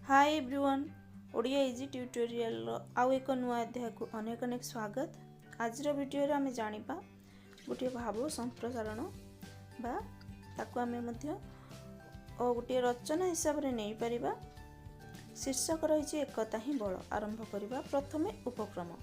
Hi everyone Odia easy tutorial आउ एक नुआ अध्याय को अनेक अनेक स्वागत। आज वीडियो रे आमे जानिबा गोटे भाव संप्रसारण बा ताको आमे मध्य गोटे रचना हिसाब रे नै परिबा। शीर्षक रही एकता ही बल। आरंभ करिबा प्रथमे उपक्रम।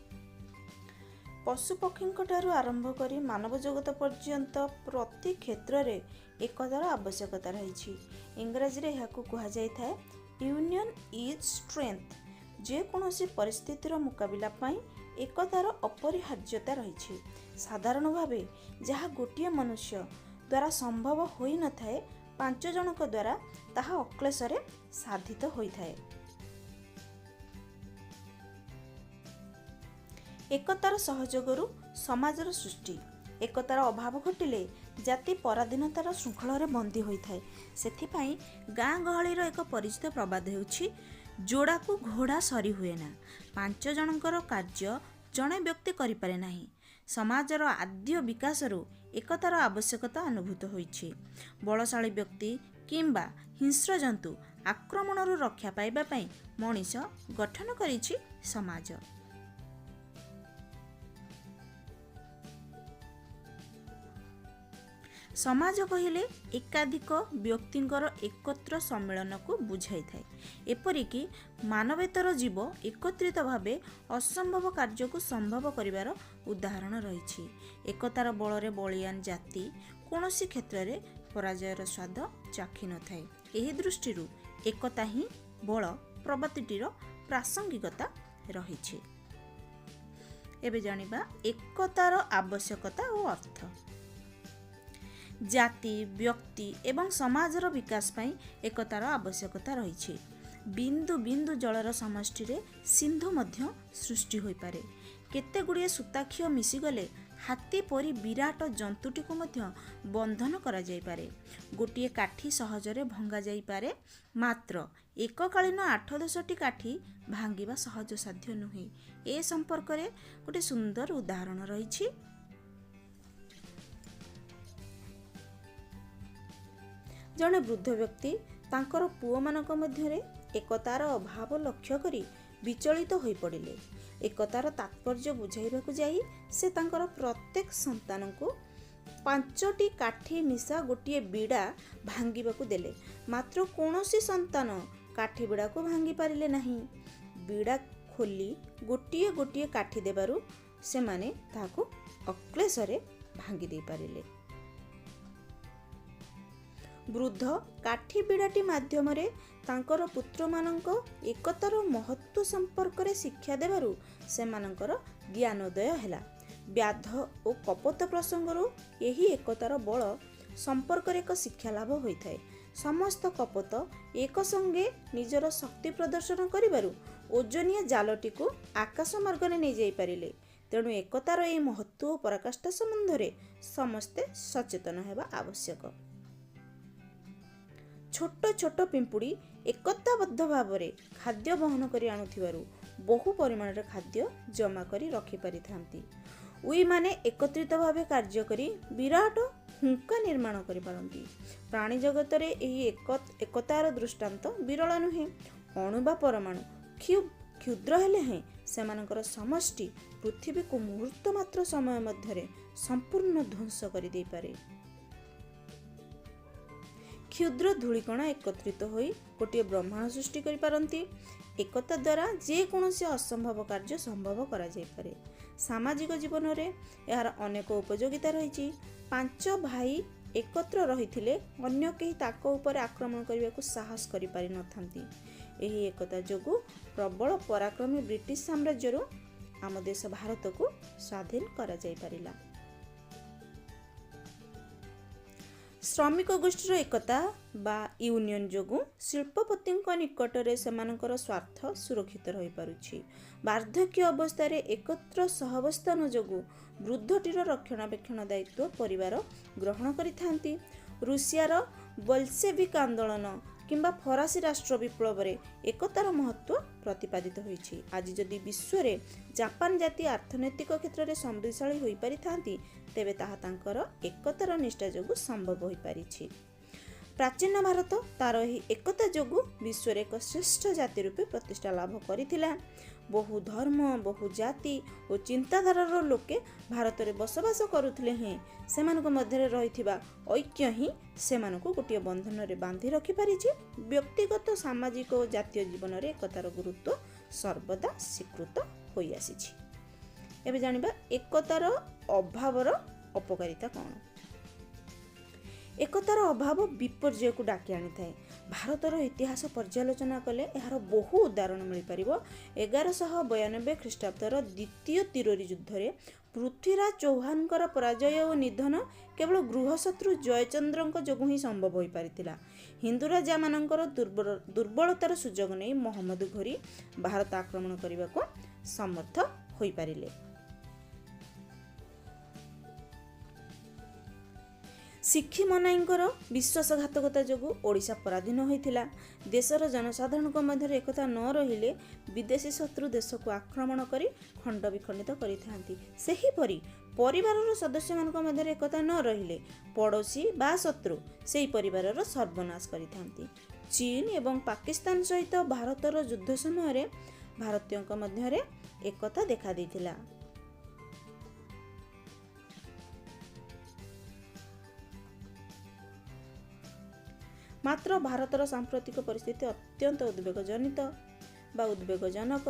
पशु पक्षी ठारू आरंभ करी मानव जगत पर्यंत प्रति क्षेत्र रे एकतार आवश्यकता रही। इंग्राजी रे याकू कहा जाय थाए यूनियन इज स्ट्रेंथ। जे कोनोसी परिस्थितिर मुकाबिला पाई एकतार अपरिहार्यता रही। साधारण भावे जहाँ गोटे मनुष्य द्वारा संभव होई न थाए पांच जनक द्वारा ताहा अक्लेशरे साधित होई थाए। एकतार सहयोगरु समाजर सृष्टि। एकतार अभाव घटिले जाति पराधीनतार श्रृंखल बंदी होई थाए। सेथिपाई गाँ गहलीर एक परिचित प्रबाद हेउछि जोड़ा को घोड़ा सरी हुए ना। पांच जनकर कार्य जणे व्यक्ति करि पारे नाही। समाजर आद्य विकासरु एकतार आवश्यकता अनुभूत होइछि। बलशाली व्यक्ति किंबा हिंस्र जंतु आक्रमणरु रक्षा पाइबा पई मनीष गठन करिछि समाज। समाज कहिले एकाधिक व्यक्तिंकर एकत्र सम्मेलन को बुझाई थाए। एपरिकी मानवेतर जीव एकत्रित भावे असंभव कार्य को संभव करिवार उदाहरण रही। एकतार बलरे बलियान जाति कोनोसी क्षेत्र रे पराजयर स्वाद चाखी न थाए। एही दृष्टिरु एकता ही बल प्रबादटीर प्रासंगिकता रही। एबे जानिबा एकतार आवश्यकता और अर्थ। जाति व्यक्ति एवं समाजर विकास पाई एकतार आवश्यकता रही। बिंदु बिंदु जलर समष्टि रे सिंधु मध्य सृष्टि होई पारे। केते गुड़िए सूताक्षीय मिसिगले हाथी परी विराट जंतुटी को मध्य बंधन करा जाई पारे। गोटिए काठी सहजरे भंगा जाई पारे, मात्र एककालीन 8-10टी काठी भांगिबा सहज साध्य नुहे। ए संपर्क रे गोटे सुंदर उदाहरण रही। जड़े वृद्ध व्यक्ति तांकर पुओ मानक मध्यरे एकतार अभाव लक्ष्य करी विचलित होई पड़िले। एकतार तात्पर्य बुझाइबाकु जाई से तांकर प्रत्येक संतान को 5टी काठी मिसा गोटिए बीड़ा भांगिबाकु देले, मात्र कोनोसी संतान काठी बीड़ा को भांगी पारिले नहीं। बीड़ा खोली गोटिए गोटिए काठी देबारु से माने ताको अक्लेशरे भांगी दे पारिले। वृद्ध काठी बिड़ाटी माध्यम रे तांकर पुत्र मानक एकतार महत्व संपर्क रे शिक्षा देबारु सेमानकर ज्ञानोदय हैला। व्याध और कपत प्रसंगरु एही एकतार बल संपर्क रे एक शिक्षा लाभ होई थाए। समस्त कपत एक संगे निजर शक्ति प्रदर्शन करिबारु ओजनिया जालटी को आकाश मार्ग रे नै जाई पारिले। तेणु एकतार ए महत्व और पराकाष्ठा संबंध रे समस्ते सचेतन हेबा आवश्यक। छोट छोट पिंपुड़ी एकताबद्ध भाव में खाद्य बहन करी आणुथिबारु बहु परिमाण रे खाद्य जमा करी रखि पारि थांती। उई माने एकत्रित भावे कार्य करी विराट हुंका निर्माण करि पारंती। प्राणी जगत रे एही एकतार दृष्टांत विरल नुहे। अणु बा परमाणु क्षुद्र हेले हैं सेमानकर समष्टि पृथ्वी को मुहूर्त मात्र समय मध्यरे संपूर्ण ध्वंस करि देई पारे। क्षुद्र धूलिकणा एकत्रित होई गोटे ब्रह्मांड सृष्टि करि पारंती। एकता द्वारा जे कोनोसी असंभव कार्य संभव करा जाय पारे। सामाजिक जीवन रे यार अनेक उपयोगिता रही। 5 भाई एकत्र रहिथिले अन्य केही ताको ऊपर आक्रमण करिबाकू साहस करि पारि नथांती। एही एकता जोगु प्रबल पराक्रमी ब्रिटिश साम्राज्यरु आम देश भारत को स्वाधीन करा जाय पारिला। श्रमिक गोष्ठीर एकता बा यूनियन जोगु शिल्पपति निकटरे सेमानकर स्वार्थ सुरक्षित रही पारुछि। वार्धक्य अवस्था रे एकत्र सहवस्थान जोगु वृद्धटीर रक्षणाबेक्षण दायित्व परिवार ग्रहण करिथांती। रूसियार बोल्शेविक आंदोलन किंबा फरासी राष्ट्र विप्लव रे एकतार महत्व प्रतिपादित होइछि। आज जदि विश्व रे जापान जाति अर्थनैतिक क्षेत्र में समृद्धशाली होई पारि थांती तेबे ताहा तांकर एकतार निष्ठा जोगु संभव होई पारिछि। प्राचीन भारत तार ही एकता जोगु विश्व एक श्रेष्ठ जाति रूपे प्रतिष्ठा लाभ करिथिला। बहु धर्म बहु जाति और चिंताधारार लोके भारत में बसवास करुथिले हैं सेमानक मध्यरे रहिथिबा ऐक्य ही सेमानक गोटे बंधन रे बांधि रखि पारिछि। व्यक्तिगत सामाजिक और जातीय जीवन रे एकतार गुरुत्व सर्वदा स्वीकृत होई आसीछि। एबे जानिबा एकतार अभावर अपकारिता कौन। एकतार अभाव विपर्यय को डाकी आनी थाए। भारतर इतिहास पर्यालोचना कले यार बहु उदाहरण मिल पार। 1192 ख्रीष्टाब्दर द्वितीय तिरोरी युद्ध रे पृथ्वीराज चौहान पराजय और निधन केवल गृहशत्रु जयचंद्र जोगु ही संभव हो पारिथिला। हिंदू राजा मानकर दुर्बलतार सुजोग नहीं मोहम्मद घोरी भारत आक्रमण करने को समर्थ हो पारिले। सिखी मनाईंकर विश्वासघातकता जोगु ओडिशा पराधीन होइथिला। देशर जनसाधारण मध्य एकता न रहिले विदेशी शत्रु देश को आक्रमण करी खंड विखंडित करिथांती। सेहीपरि परिवारर सदस्य मानक मध्य एकता न रहिले पड़ोशी बा शत्रु सेही परिवारर सर्वनाश करिथांती। चीन एवं पाकिस्तान सहित भारतर युद्ध समय भारतीयों मध्य एकता देखा देथिला। मात्र भारतर सांप्रतिक परिस्थिति अत्यंत उद्वेगजनित बा उद्वेगजनक।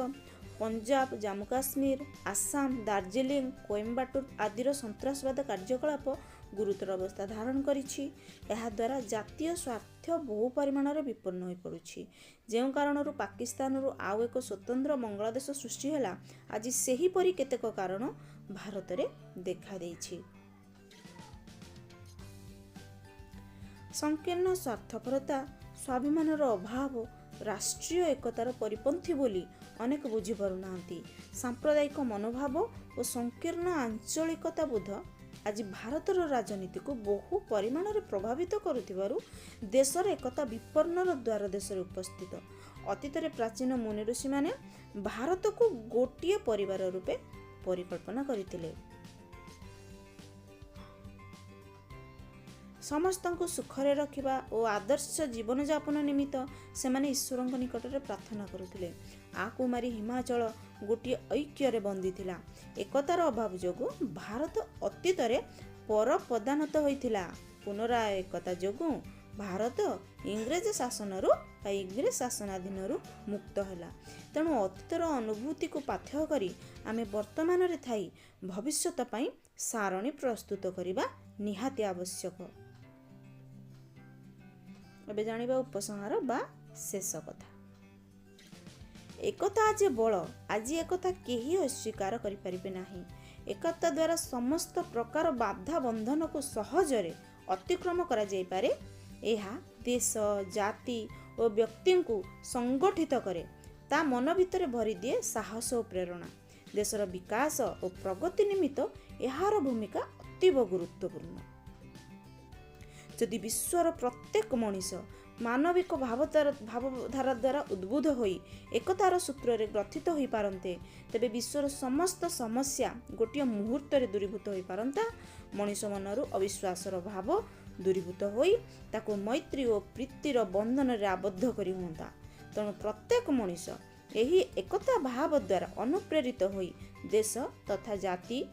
पंजाब जम्मू काश्मीर आसाम दार्जिलिंग कोयम्बाटूर आदिर सन्त्रासवाद कार्यकलाप गुरुतर अवस्था धारण करिछि। एहा द्वारा जातीय स्वार्थ बहु परिमाण रे विपन्न होई पड़ुछि। जेउ कारणरू पाकिस्तानरू आउ एक स्वतंत्र बांग्लादेश सृष्टि होला आज सेही परि केतेक कारण भारत रे देखा देइछि। संकीर्ण स्वार्थपरता स्वाभिमानर अभाव राष्ट्रीय एकतार परिपंथी बोली अनेक बुझी पारुनाहांती। सांप्रदायिक मनोभाव और संकीर्ण आंचलिकता बोध आज भारतर राजनीति को बहु परिमाण रे प्रभावित करुथिबारु देशर एकता विपन्नर द्वार देश रे उपस्थित। अतीत रे प्राचीन मुनि ऋषि माने भारत को गोटिए परिवार रूपे परिकल्पना करथिले। समस्त को सुखरे रखिबा और आदर्श जीवन यापन निमित्त सेमाने ईश्वर निकट में प्रार्थना करुथिले। आ कुमारी हिमाचल गोटे ऐक्य रे बंदी थिला। एकतार अभाव जोगु भारत अतीत रे पर प्रदानत होइथिला। पुनराय एकता जोगु भारत इंग्रेज शासनरू इंग्रेज शासनाधीन मुक्त होला। तेणु अतीतर अनुभूति को पाथ्य करी आमे वर्तमान रे थाई भविष्यत पई सारणी प्रस्तुत करिबा निहाती आवश्यक। एबे जानिबा उपसंहार बा शेष कथा। एकता आज बल आज एकता केही अस्वीकार करि परिबे नाही। एकता द्वारा समस्त प्रकार बाधा बंधन को सहजरे अतिक्रम करा जाय पारे। एहा देश जाति और व्यक्ति को संगठित करे ता मन भितर भरी दिए साहस और प्रेरणा। देशर विकास और प्रगति निमित्त एहार भूमिका अतीव गुरुत्वपूर्ण। जदि विश्वर प्रत्येक मनीष मानविक भावधारा द्वारा उद्बुद्ध होई एकतार सूत्र रे ग्रथित होई पारंते तेबे विश्वर समस्त समस्या गोटिए मुहूर्त रे दूरीभूत होई पारंता। मनीष मनरु अविश्वासर भाव दूरीभूत होई ताको मैत्री और प्रीतिर बंधन रे आबद्ध करी हुंता। तेणु प्रत्येक मनीष एही एकता भाव द्वारा अनुप्रेरित होई देश तथा जाति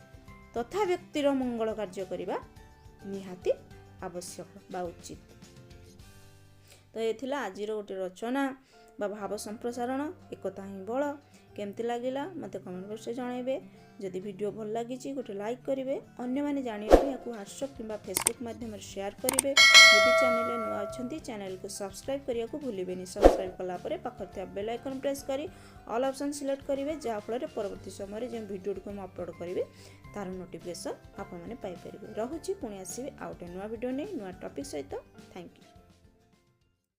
तथा व्यक्तिर मंगल कार्य करिबा निहाती आवश्यक बा उचित। तो ये थिला आजिर गोटे रचना बा भाव संप्रसारण एकता ही बल। केमती लागिला मते कमेंट बॉक्स रे जणाइबे। जदि वीडियो भल लागिची गोटे लाइक करिवे। अन्य माने जानिबे याकू व्हाट्सएप किंबा फेसबुक माध्यम रे शेयर करिवे। जदि चैनल रे नुआ अछंती चैनल को सब्सक्राइब करिया को भूलिबेनी। सब्सक्राइब कला परे पाखर थिया बेल आइकन प्रेस करी ऑल ऑप्शन सिलेक्ट करिवे जा फल रे परवर्ती समय रे जे वीडियो को हम अपलोड करिवे तार नोटिफिकेशन आपन माने पाई परिबे। रहुची पुणी आसीबे आउट नुआ वीडियो नै नुआ टॉपिक सहित। Thank you.